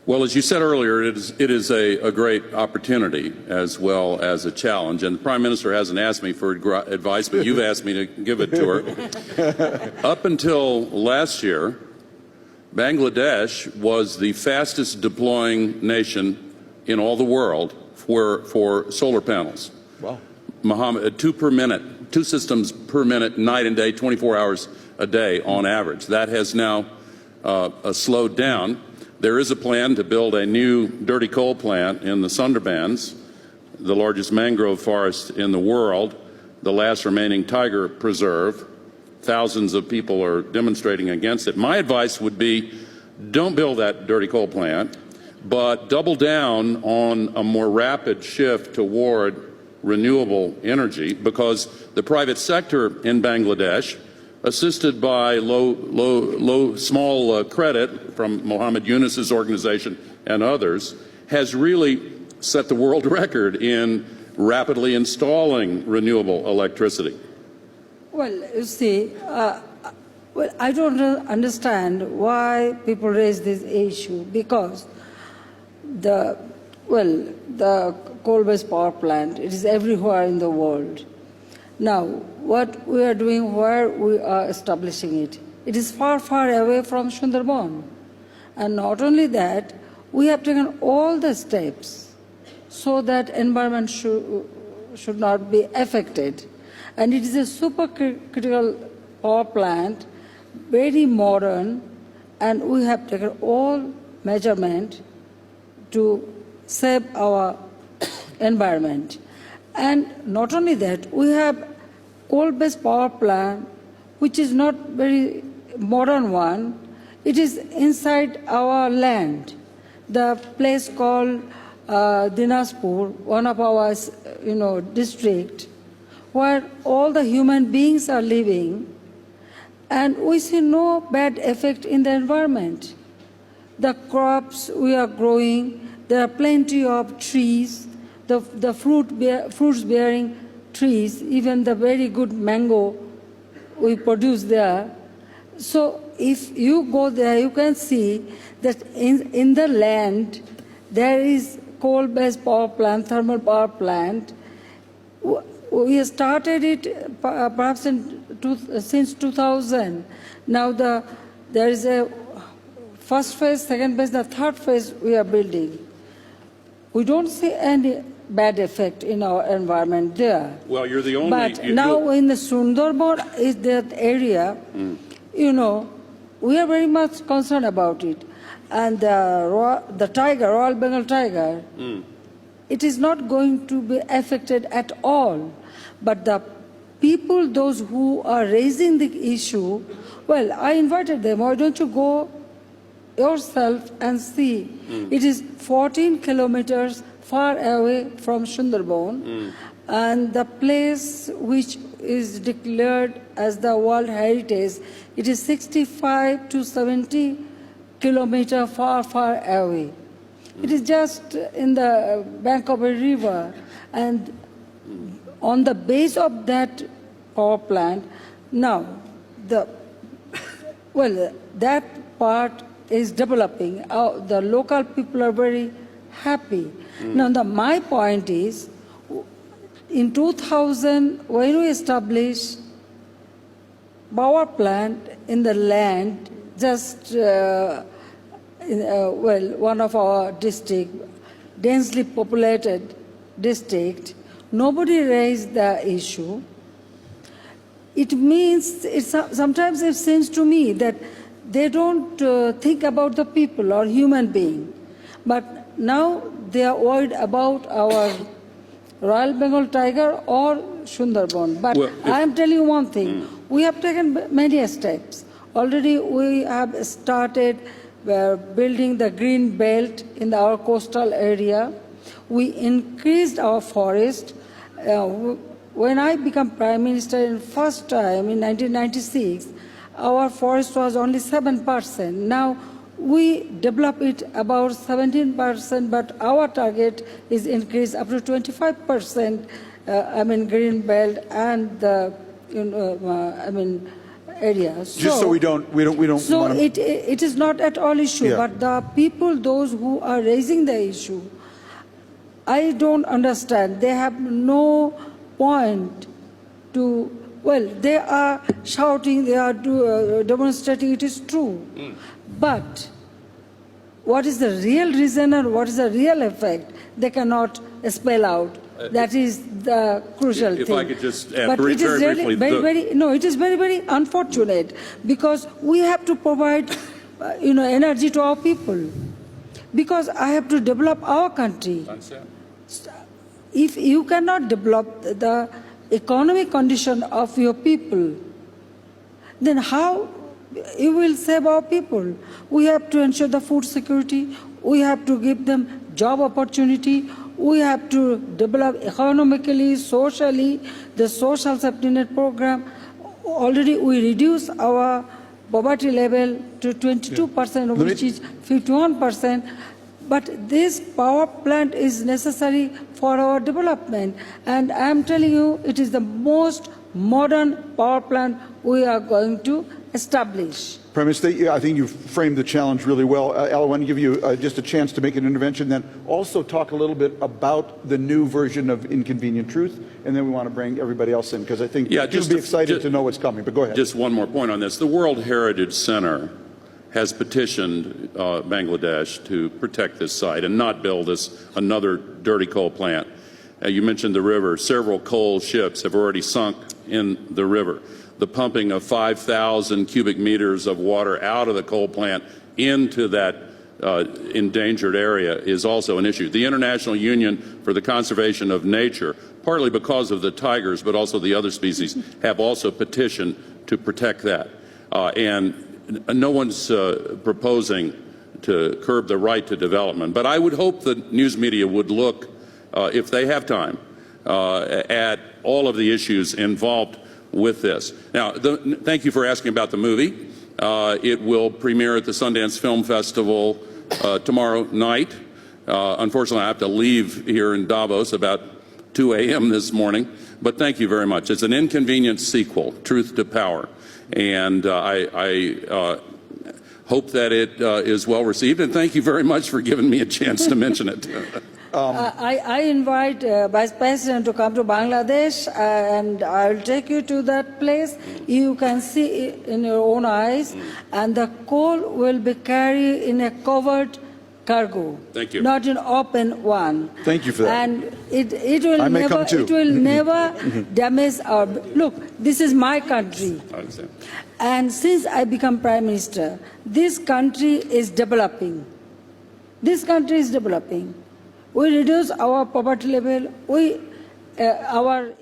Well, as you said earlier, it is a great opportunity as well as a challenge. And the Prime Minister hasn't asked me for advice, but you've asked me to give it to her. Up until last year, Bangladesh was the fastest deploying nation in all the world for solar panels. Wow. Mohammed, two systems per minute, night and day, 24 hours a day on average. That has now slowed down. There is a plan to build a new dirty coal plant in the Sundarbans, the largest mangrove forest in the world, the last remaining tiger preserve. Thousands of people are demonstrating against it. My advice would be, don't build that dirty coal plant, but double down on a more rapid shift toward renewable energy, because the private sector in Bangladesh, assisted by small credit from Mohammed Yunus's organization and others, has really set the world record in rapidly installing renewable electricity. Well, you see, I don't understand why people raise this issue, because the coal-based power plant, it is everywhere in the world. Now, what we are doing, where we are establishing it, it is far, far away from Sundarban. And not only that, we have taken all the steps so that environment should not be affected. And it is a supercritical power plant, very modern, and we have taken all measurement to save our environment. And not only that, we have coal-based power plant, which is not very modern one. It is inside our land. The place called Dinaspur, one of our district, where all the human beings are living, and we see no bad effect in the environment. The crops we are growing, there are plenty of trees, the fruits-bearing trees, even the very good mango we produce there. So if you go there, you can see that in the land there is coal-based power plant, thermal power plant. We started it perhaps since 2000. Now there is a first phase, second phase, the third phase we are building. We don't see any bad effect in our environment there. Well, you're the only... But now in the Sundarban is that area, we are very much concerned about it. And the tiger, Royal Bengal tiger, it is not going to be affected at all. But the people, those who are raising the issue, well, I invited them, why don't you go yourself and see. It is 14 kilometers far away from Sundarban, and the place which is declared as the World Heritage, it is 65 to 70 kilometers far, far away. It is just in the bank of a river, and on the base of that power plant, now that part is developing. The local people are very happy. Now, my point is, in 2000, when we established power plant in the land, just one of our district, densely populated district, nobody raised the issue. It means, sometimes it seems to me that they don't think about the people or human being. But now they are worried about our Royal Bengal tiger or Sundarban. But I am telling you one thing. We have taken many steps. Already we have started building the green belt in our coastal area. We increased our forest. When I became Prime Minister in first time in 1996, our forest was only 7%. Now we develop it about 17%, but our target is increased up to 25%. Green belt and the area. Just so we don't So want to. it is not at all issue, Yeah. but the people, those who are raising the issue, I don't understand. They have no point to, well, they are shouting, they are demonstrating, it is true. But what is the real reason and what is the real effect, they cannot spell out. That is the crucial thing. If I could just add But very it is briefly. it is very, very unfortunate because we have to provide, energy to our people. Because I have to develop our country. If you cannot develop the economic condition of your people, then how you will save our people? We have to ensure the food security. We have to give them job opportunity. We have to develop economically, socially, the social safety net program. Already we reduced our poverty level to 22%, which is 51%. But this power plant is necessary for our development. And I am telling you, it is the most modern power plant we are going to establish. Prime Minister, I think you've framed the challenge really well. Al, I want to give you just a chance to make an intervention, then also talk a little bit about the new version of Inconvenient Truth, and then we want to bring everybody else in, because I think you'll be excited to know what's coming. But go ahead. Just one more point on this. The World Heritage Center has petitioned Bangladesh to protect this site and not build another dirty coal plant. You mentioned the river. Several coal ships have already sunk in the river. The pumping of 5,000 cubic meters of water out of the coal plant into that endangered area is also an issue. The International Union for the Conservation of Nature, partly because of the tigers, but also the other species, have also petitioned to protect that. And no one's proposing to curb the right to development. But I would hope the news media would look, if they have time, at all of the issues involved with this. Now, thank you for asking about the movie. It will premiere at the Sundance Film Festival tomorrow night. Unfortunately, I have to leave here in Davos about 2 a.m. this morning, but thank you very much. It's an inconvenient sequel, Truth to Power, and I hope that it is well received, and thank you very much for giving me a chance to mention it. I invite Vice President to come to Bangladesh, and I'll take you to that place. You can see it in your own eyes, and the coal will be carried in a covered cargo. Thank you. Not an open one. Thank you for that. And it will never damage our. Look, this is my country. I understand. And since I become Prime Minister, this country is developing. This country is developing. We reduce our poverty level. Our